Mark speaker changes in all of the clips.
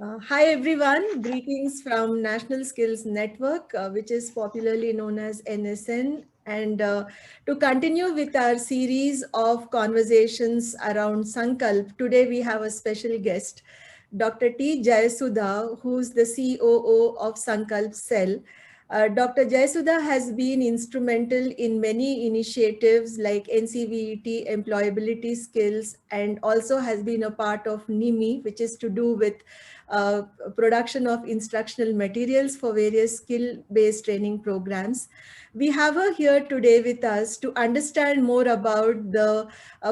Speaker 1: Hi everyone, greetings from National Skills Network, which is popularly known as NSN. And to continue with our series of conversations around Sankalp, today we have a special guest, Dr. T. Jayasudha, who's the COO of Sankalp Cell. Dr. Jayasudha has been instrumental in many initiatives like NCVET, employability skills, and also has been a part of NIMI, which is to do with uh, production of instructional materials for various skill-based training programs. We have her here today with us to understand more about the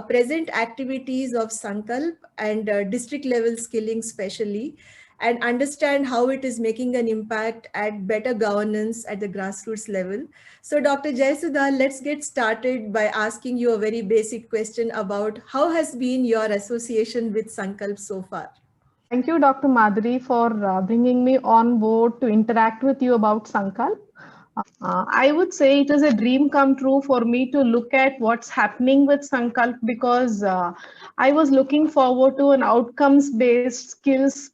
Speaker 1: present activities of Sankalp and district level skilling specially, and understand how it is making an impact at better governance at the grassroots level. So Dr. Jayasudha, let's get started by asking you a very basic question about how has been your association with Sankalp so far?
Speaker 2: Thank you, Dr. Madhuri, for bringing me on board to interact with you about Sankalp. I would say it is a dream come true for me to look at what's happening with Sankalp because I was looking forward to an outcomes-based skills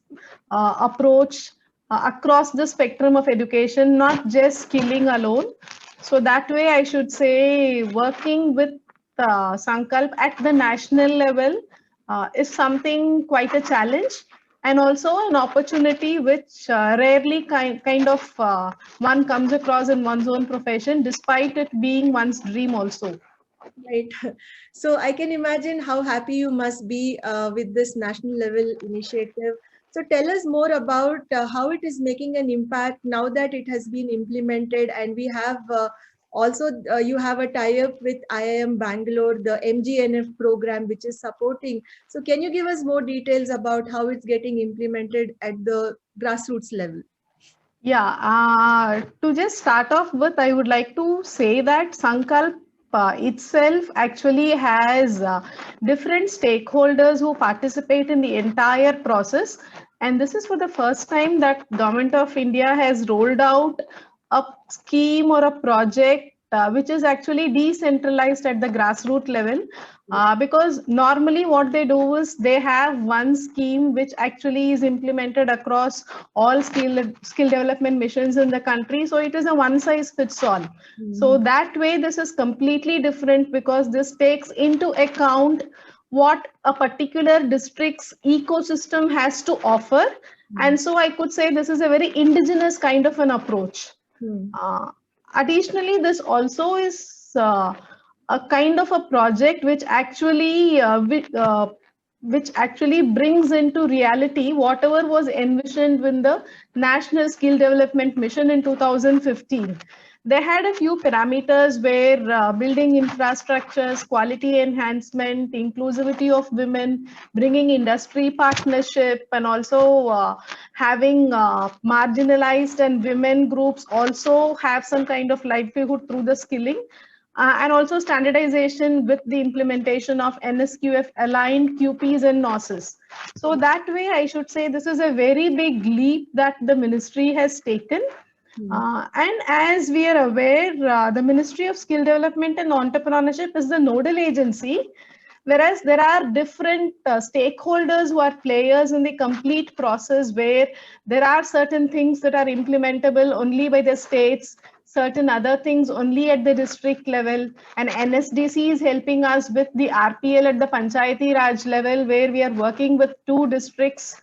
Speaker 2: approach across the spectrum of education, not just skilling alone. So that way, I should say working with Sankalp at the national level is something quite a challenge and also an opportunity which rarely kind of one comes across in one's own profession, despite it being one's dream also.
Speaker 1: Right. So I can imagine how happy you must be with this national level initiative. So tell us more about how it is making an impact now that it has been implemented, and we have also you have a tie-up with IIM Bangalore, the MGNF program, which is supporting. So can you give us more details about how it's getting implemented at the grassroots level?
Speaker 2: Yeah, to just start off with, I would like to say that Sankalp itself actually has different stakeholders who participate in the entire process. And this is for the first time that Government of India has rolled out a scheme or a project which is actually decentralized at the grassroots level. Because normally what they do is they have one scheme which actually is implemented across all skill development missions in the country. So it is a one size fits all. So
Speaker 1: Mhm.
Speaker 2: that way this is completely different because this takes into account what a particular district's ecosystem has to offer. And so I could say this is a very indigenous kind of an approach.
Speaker 1: Mhm.
Speaker 2: uh, Additionally, this also is a kind of a project which actually brings into reality whatever was envisioned when the National Skill Development Mission in 2015. They had a few parameters where building infrastructures, quality enhancement, inclusivity of women, bringing industry partnership, and also having marginalized and women groups also have some kind of livelihood through the skilling. And also standardization with the implementation of NSQF aligned QPs and NOSes. So that way, I should say this is a very big leap that the ministry has taken.
Speaker 1: Mhm.
Speaker 2: And as we are aware, the Ministry of Skill Development and Entrepreneurship is the nodal agency, whereas there are different stakeholders who are players in the complete process where there are certain things that are implementable only by the states, certain other things only at the district level, and NSDC is helping us with the RPL at the Panchayati Raj level where we are working with two districts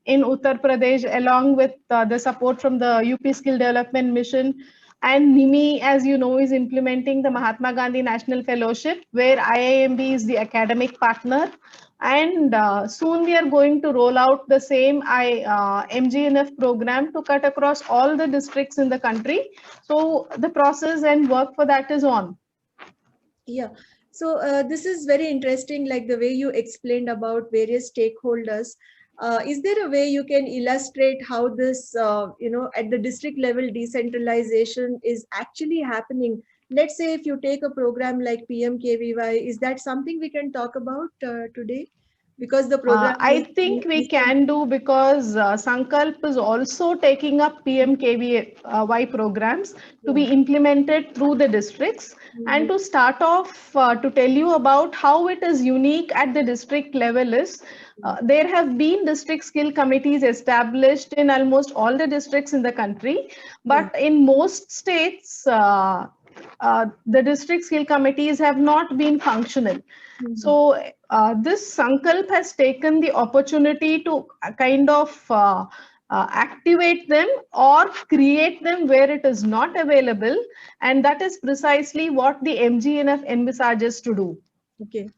Speaker 2: in Uttar Pradesh, along with the support from the UP Skill Development Mission. And NIMI, as you know, is implementing the Mahatma Gandhi National Fellowship, where IIMB is the academic partner. And soon we are going to roll out the same MGNF program to cut across all the districts in the country. So the process and work for that is on.
Speaker 1: Yeah. So this is very interesting, like the way you explained about various stakeholders. Is there a way you can illustrate how this, at the district level decentralization is actually happening? Let's say if you take a program like PMKVY, is that something we can talk about today? Because the program
Speaker 2: I
Speaker 1: is
Speaker 2: think we can do because Sankalp is also taking up PMKVY programs to be
Speaker 1: yeah.
Speaker 2: implemented through the districts. And
Speaker 1: Mhm.
Speaker 2: to start off, to tell you about how it is unique at the district level is There have been district skill committees established in almost all the districts in the country, but in most states, the district skill committees have not been functional. So this Sankalp has taken the opportunity to kind of activate them or create them where it is not available. And that is precisely what the MGNF envisages to do.
Speaker 1: Okay.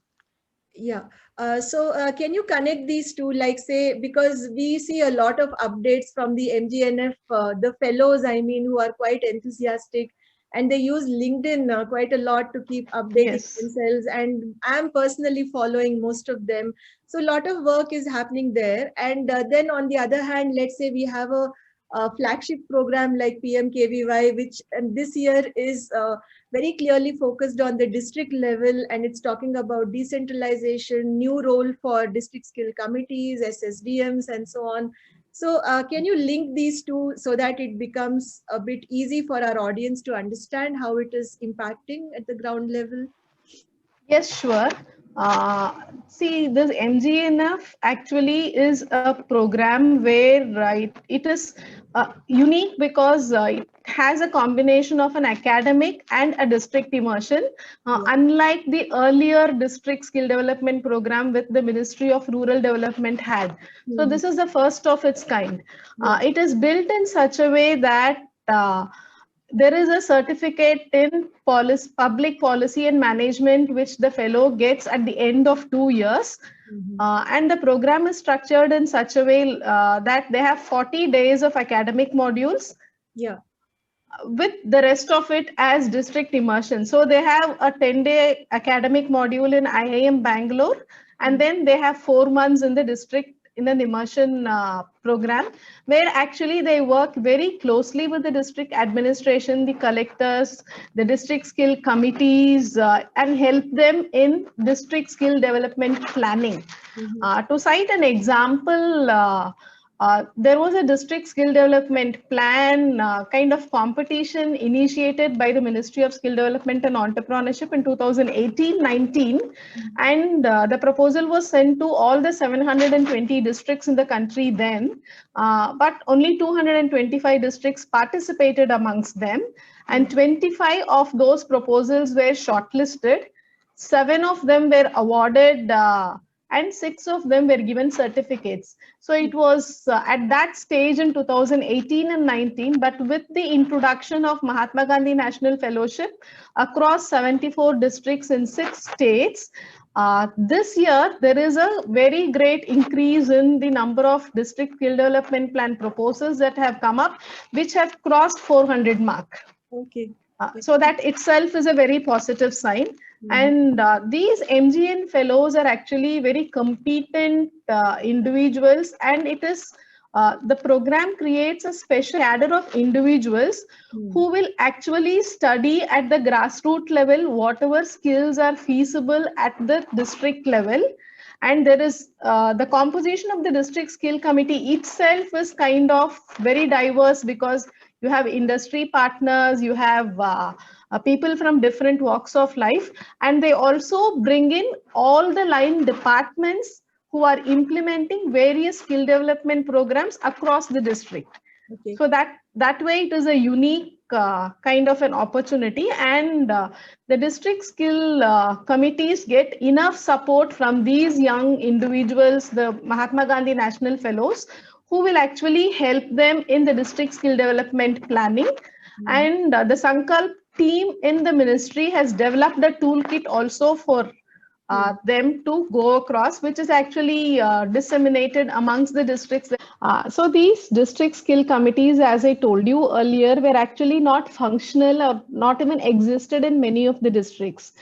Speaker 1: Yeah. Can you connect these two, like say, because we see a lot of updates from the MGNF, the fellows, I mean, who are quite enthusiastic, and they use LinkedIn quite a lot to keep updating themselves. And I'm personally following most of them. So a lot of work is happening there. And then on the other hand, let's say we have a flagship program like PMKVY, which this year is very clearly focused on the district level, and it's talking about decentralization, new role for district skill committees, SSDMs, and so on. So can you link these two so that it becomes a bit easy for our audience to understand how it is impacting at the ground level?
Speaker 2: Yes, sure. See, this MGNF actually is a program where it is unique because it has a combination of an academic and a district immersion, unlike the earlier district skill development program with the Ministry of Rural Development had. So this is the first of its kind. It is built in such a way that there is a certificate in public policy and management, which the fellow gets at the end of 2 years. And the program is structured in such a way that they have 40 days of academic modules.
Speaker 1: Yeah.
Speaker 2: With the rest of it as district immersion. So they have a 10-day academic module in IIM Bangalore, and then they have 4 months in the district in an immersion program, where actually they work very closely with the district administration, the collectors, the district skill committees, and help them in district skill development planning. To cite an example, there was a district skill development plan kind of competition initiated by the Ministry of Skill Development and Entrepreneurship in 2018-19, and the proposal was sent to all the 720 districts in the country then, but only 225 districts participated amongst them, and 25 of those proposals were shortlisted. 7 of them were awarded and 6 of them were given certificates. So it was at that stage in 2018 and 19, but with the introduction of Mahatma Gandhi National Fellowship across 74 districts in 6 states, this year there is a very great increase in the number of district skill development plan proposals that have come up, which have crossed 400 mark.
Speaker 1: Okay.
Speaker 2: So that itself is a very positive sign. And these MGN fellows are actually very competent individuals, and it is the program creates a special cadre of individuals who will actually study at the grassroots level whatever skills are feasible at the district level. And there is the composition of the district skill committee itself is kind of very diverse, because you have industry partners, you have people from different walks of life, and they also bring in all the line departments who are implementing various skill development programs across the district. Okay. So that way it is a unique kind of an opportunity, and the district skill committees get enough support from these young individuals, the Mahatma Gandhi National Fellows, who will actually help them in the district skill development planning. And the Sankalp team in the ministry has developed a toolkit also for them to go across, which is actually disseminated amongst the districts. So these district skill committees, as I told you earlier, were actually not functional or not even existed in many of the districts.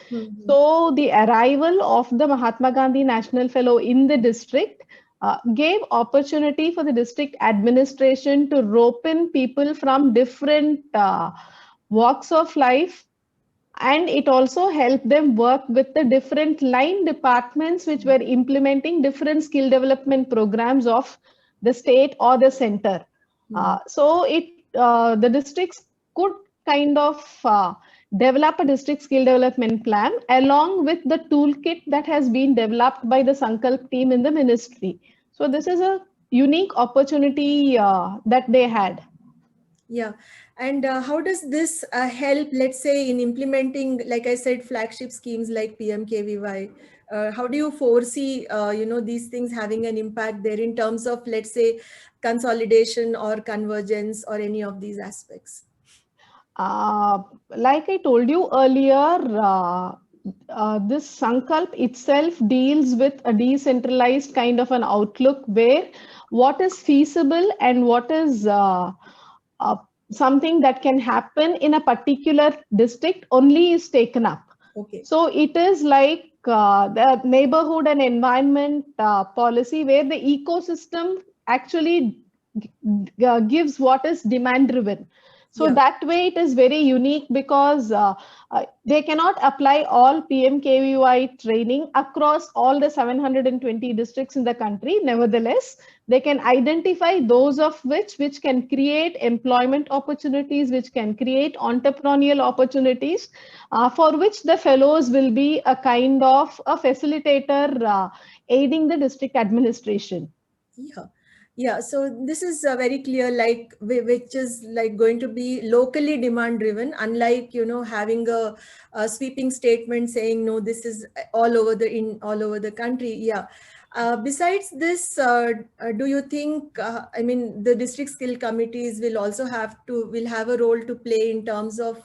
Speaker 2: So the arrival of the Mahatma Gandhi National Fellow in the district gave opportunity for the district administration to rope in people from different walks of life, and it also helped them work with the different line departments which were implementing different skill development programs of the state or the center. So the districts could kind of develop a district skill development plan along with the toolkit that has been developed by the Sankalp team in the ministry. So this is a unique opportunity that they had.
Speaker 1: Yeah. And how does this help, let's say, in implementing, like I said, flagship schemes like PMKVY? How do you foresee, these things having an impact there in terms of, let's say, consolidation or convergence or any of these aspects?
Speaker 2: Like I told you earlier, this Sankalp itself deals with a decentralized kind of an outlook where what is feasible and what is uh, something that can happen in a particular district only is taken up.
Speaker 1: Okay.
Speaker 2: So it is like the neighborhood and environment policy where the ecosystem actually gives what is demand driven. So
Speaker 1: Yeah.
Speaker 2: that way it is very unique because they cannot apply all PMKVY training across all the 720 districts in the country. Nevertheless, they can identify those of which can create employment opportunities, which can create entrepreneurial opportunities, for which the fellows will be a kind of a facilitator aiding the district administration.
Speaker 1: Yeah. Yeah, so this is very clear, like which is like going to be locally demand driven, unlike having a sweeping statement saying no, this is all over the country. Yeah. Besides this, do you think? I mean, the district skill committees will have a role to play in terms of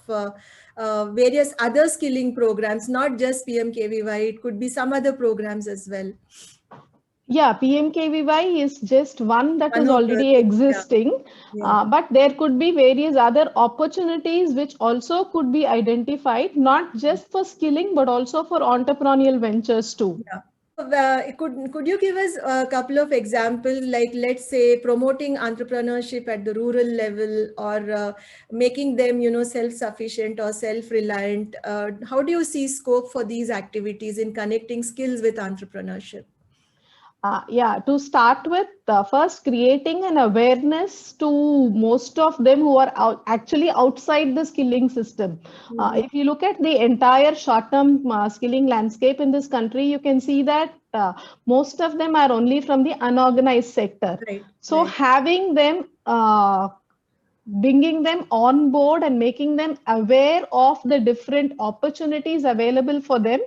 Speaker 1: various other skilling programs, not just PMKVY. It could be some other programs as well.
Speaker 2: Yeah, PMKVY is just one that
Speaker 1: One
Speaker 2: is
Speaker 1: of the
Speaker 2: already
Speaker 1: things, yeah.
Speaker 2: existing,
Speaker 1: Yeah.
Speaker 2: but there could be various other opportunities which also could be identified, not just for skilling, but also for entrepreneurial ventures too.
Speaker 1: Yeah. Could you give us a couple of examples, like let's say promoting entrepreneurship at the rural level, or making them self-sufficient or self-reliant? How do you see scope for these activities in connecting skills with entrepreneurship?
Speaker 2: Yeah, to start with, first creating an awareness to most of them who are actually outside the skilling system. If you look at the entire short-term skilling landscape in this country, you can see that most of them are only from the unorganized sector.
Speaker 1: Right.
Speaker 2: So
Speaker 1: Right.
Speaker 2: having them bringing them on board and making them aware of the different opportunities available for them,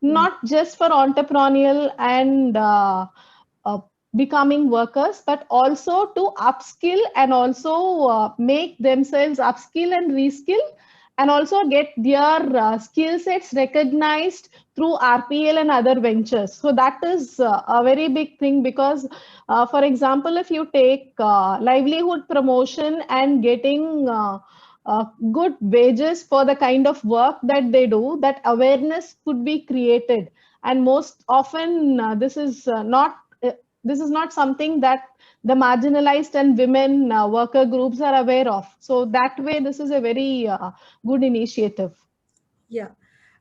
Speaker 2: not just for entrepreneurial and becoming workers, but also to upskill and also make themselves upskill and reskill, and also get their skill sets recognized through RPL and other ventures. So that is a very big thing because, for example, if you take livelihood promotion and getting good wages for the kind of work that they do, that awareness could be created. And most often, this is not something that the marginalized and women worker groups are aware of. So that way, this is a very good initiative.
Speaker 1: Yeah.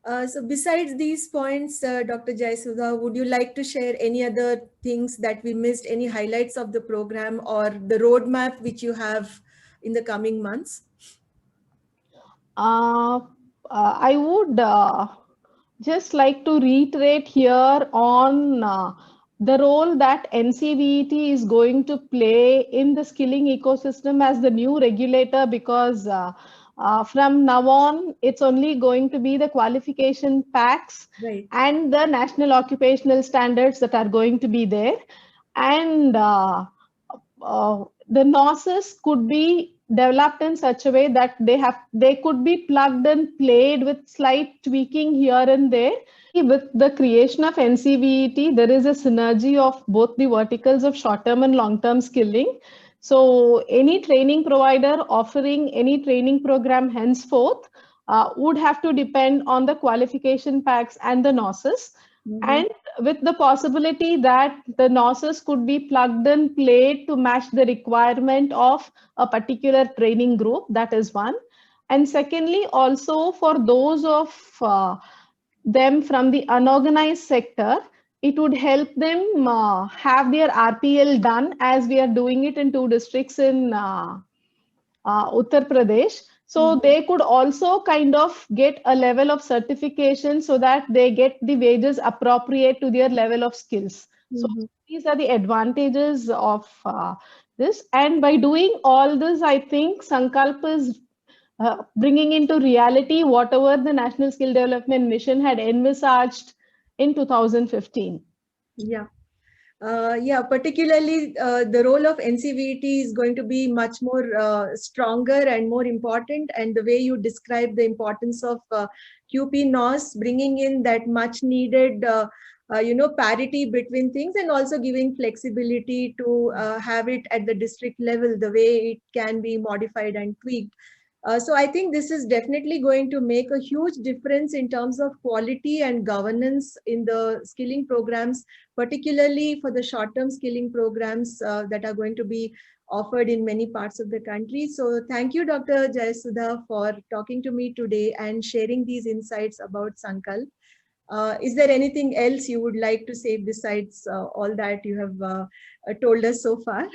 Speaker 1: So besides these points, Dr. Jayasudha, would you like to share any other things that we missed, any highlights of the program or the roadmap which you have in the coming months?
Speaker 2: I would just like to reiterate here on the role that NCVET is going to play in the skilling ecosystem as the new regulator, because from now on, it's only going to be the qualification packs
Speaker 1: Right.
Speaker 2: and the national occupational standards that are going to be there. And the NOSes could be developed in such a way that they could be plugged and played with slight tweaking here and there. With the creation of NCVET, there is a synergy of both the verticals of short-term and long-term skilling. So any training provider offering any training program henceforth would have to depend on the qualification packs and the NOSes. And with the possibility that the NOSes could be plugged and played to match the requirement of a particular training group. That is one. And secondly, also for those of them from the unorganized sector, it would help them have their RPL done, as we are doing it in 2 districts in Uttar Pradesh. So they could also kind of get a level of certification so that they get the wages appropriate to their level of skills. So these are the advantages of this. And by doing all this, I think Sankalp is bringing into reality whatever the National Skill Development Mission had envisaged in 2015.
Speaker 1: Yeah. Yeah, particularly the role of NCVT is going to be much more stronger and more important. And the way you describe the importance of QP-NOS, bringing in that much needed, parity between things, and also giving flexibility to have it at the district level, the way it can be modified and tweaked. So I think this is definitely going to make a huge difference in terms of quality and governance in the skilling programs, particularly for the short-term skilling programs that are going to be offered in many parts of the country. So thank you, Dr. Jayasudha, for talking to me today and sharing these insights about Sankalp. Is there anything else you would like to say besides all that you have told us so far?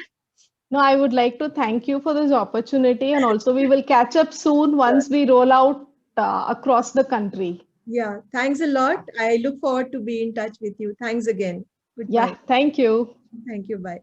Speaker 2: No, I would like to thank you for this opportunity, and also we will catch up soon once we roll out across the country.
Speaker 1: Yeah, thanks a lot. I look forward to be in touch with you. Thanks again. Goodbye.
Speaker 2: Yeah, thank you.
Speaker 1: Thank you. Bye.